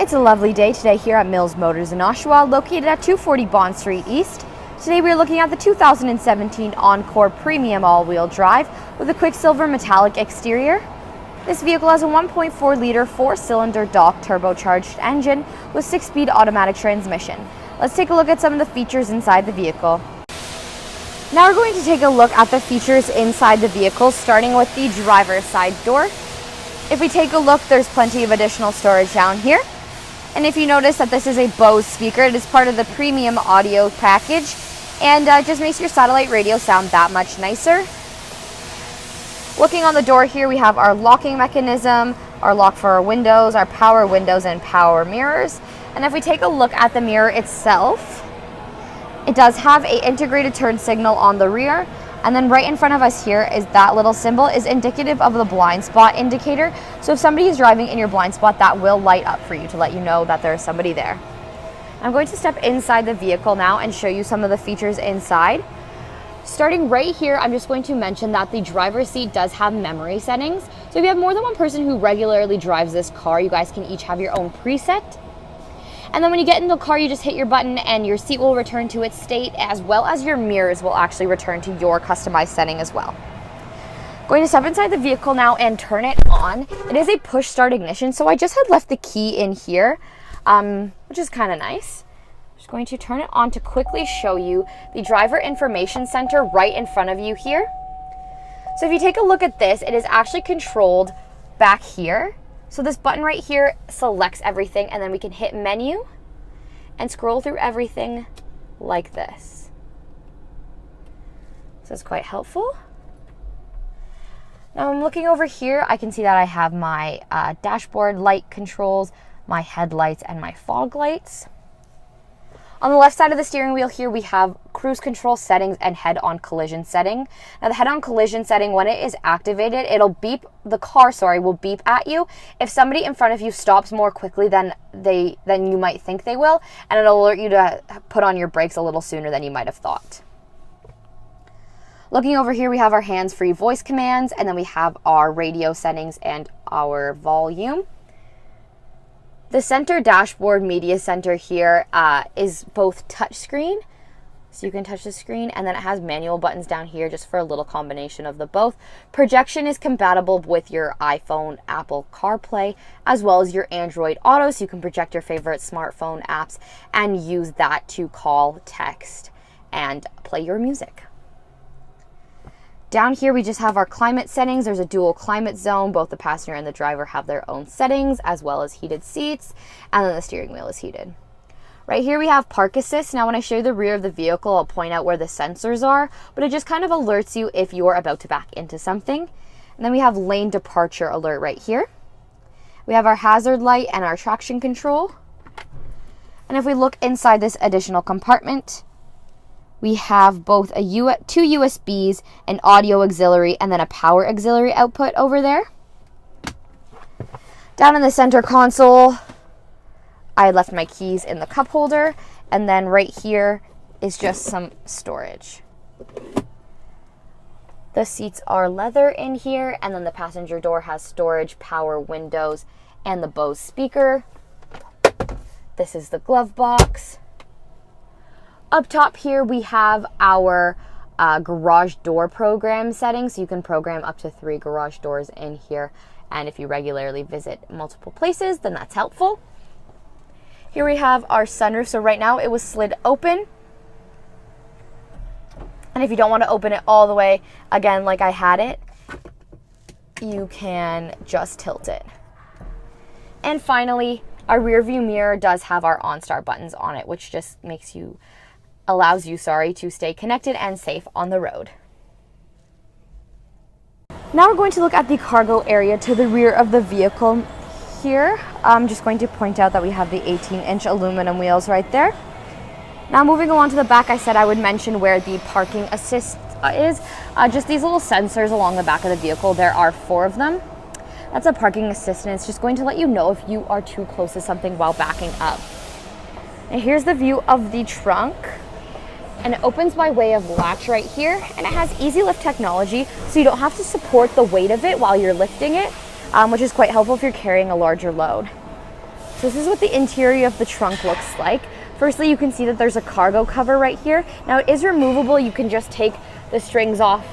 It's a lovely day today here at Mills Motors in Oshawa, located at 240 Bond Street East. Today we are looking at the 2017 Encore Premium all-wheel drive with a Quicksilver metallic exterior. This vehicle has a 1.4-liter four-cylinder DOC turbocharged engine with 6-speed automatic transmission. Let's take a look at some of the features inside the vehicle. Now we're going to take a look at the features inside the vehicle, starting with the driver's side door. If we take a look, there's plenty of additional storage down here. And if you notice that this is a Bose speaker, it is part of the premium audio package and just makes your satellite radio sound that much nicer. Looking on the door here, we have our locking mechanism, our lock for our windows, our power windows and power mirrors. And if we take a look at the mirror itself, it does have an integrated turn signal on the rear. And then right in front of us here is that little symbol is indicative of the blind spot indicator. So if somebody is driving in your blind spot, that will light up for you to let you know that there is somebody there. I'm going to step inside the vehicle now and show you some of the features inside. Starting right here, I'm just going to mention that the driver's seat does have memory settings. So if you have more than one person who regularly drives this car, you guys can each have your own preset. And then when you get in the car, you just hit your button and your seat will return to its state, as well as your mirrors will actually return to your customized setting as well. Going to step inside the vehicle now and turn it on. It is a push start ignition, so I just had left the key in here, which is kind of nice. Just going to turn it on to quickly show you the driver information center right in front of you here. So if you take a look at this, it is actually controlled back here. So this button right here selects everything, and then we can hit menu and scroll through everything like this. So it's quite helpful. Now I'm looking over here, I can see that I have my dashboard light controls, my headlights, and my fog lights. On the left side of the steering wheel here, we have cruise control settings and head-on collision setting. Now the head-on collision setting, when it is activated, the car will beep at you if somebody in front of you stops more quickly than you might think they will, and it'll alert you to put on your brakes a little sooner than you might have thought. Looking over here, we have our hands-free voice commands, and then we have our radio settings and our volume. The center dashboard media center here is both touchscreen, so you can touch the screen, and then it has manual buttons down here just for a little combination of the both. Projection is compatible with your iPhone, Apple CarPlay, as well as your Android Auto, so you can project your favorite smartphone apps and use that to call, text, and play your music. Down here, we just have our climate settings. There's a dual climate zone. Both the passenger and the driver have their own settings, as well as heated seats, and then the steering wheel is heated. Right here, we have park assist. Now, when I show you the rear of the vehicle, I'll point out where the sensors are, but it just kind of alerts you if you're about to back into something. And then we have lane departure alert right here. We have our hazard light and our traction control. And if we look inside this additional compartment, we have both two USBs, an audio auxiliary, and then a power auxiliary output over there. Down in the center console, I left my keys in the cup holder, and then right here is just some storage. The seats are leather in here, and then the passenger door has storage, power windows, and the Bose speaker. This is the glove box. Up top here, we have our garage door program settings. So you can program up to 3 garage doors in here. And if you regularly visit multiple places, then that's helpful. Here we have our sunroof. So right now it was slid open. And if you don't want to open it all the way, again, like I had it, you can just tilt it. And finally, our rear view mirror does have our OnStar buttons on it, which just allows you to stay connected and safe on the road. Now we're going to look at the cargo area to the rear of the vehicle here. I'm just going to point out that we have the 18-inch aluminum wheels right there. Now moving along to the back, I said I would mention where the parking assist is. Just these little sensors along the back of the vehicle. There are 4 of them. That's a parking assist, and it's just going to let you know if you are too close to something while backing up. Now here's the view of the trunk. And it opens by way of latch right here, and it has easy lift technology, so you don't have to support the weight of it while you're lifting it, which is quite helpful if you're carrying a larger load. So this is what the interior of the trunk looks like. Firstly, you can see that there's a cargo cover right here. Now it is removable. You can just take the strings off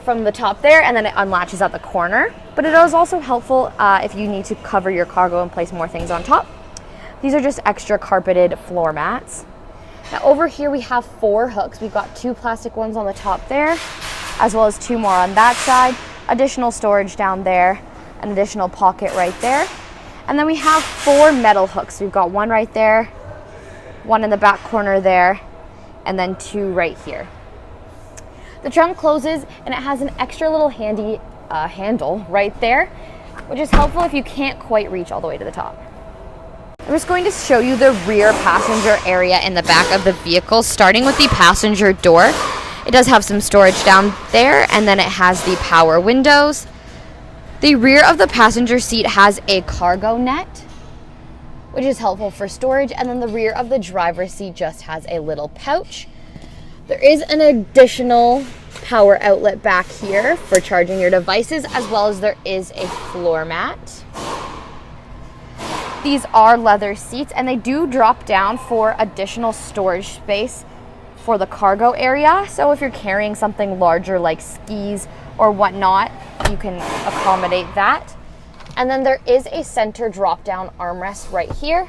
from the top there, and then it unlatches at the corner. But it is also helpful if you need to cover your cargo and place more things on top. These are just extra carpeted floor mats. Now over here we have 4 hooks. We've got 2 plastic ones on the top there, as well as 2 more on that side. Additional storage down there, an additional pocket right there. And then we have 4 metal hooks. We've got 1 right there, 1 in the back corner there, and then 2 right here. The trunk closes and it has an extra little handy handle right there, which is helpful if you can't quite reach all the way to the top. I'm just going to show you the rear passenger area in the back of the vehicle, starting with the passenger door. It does have some storage down there, and then it has the power windows. The rear of the passenger seat has a cargo net, which is helpful for storage, and then the rear of the driver's seat just has a little pouch. There is an additional power outlet back here for charging your devices, as well as there is a floor mat. These are leather seats, and they do drop down for additional storage space for the cargo area. So if you're carrying something larger like skis or whatnot, you can accommodate that. And then there is a center drop down armrest right here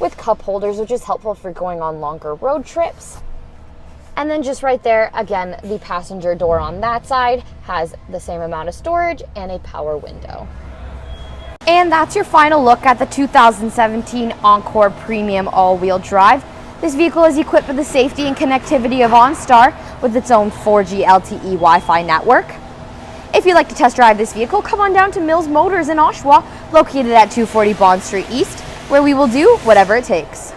with cup holders, which is helpful for going on longer road trips. And then just right there, again, the passenger door on that side has the same amount of storage and a power window. And that's your final look at the 2017 Encore Premium all-wheel drive. This vehicle is equipped with the safety and connectivity of OnStar with its own 4G LTE Wi-Fi network. If you'd like to test drive this vehicle, come on down to Mills Motors in Oshawa, located at 240 Bond Street East, where we will do whatever it takes.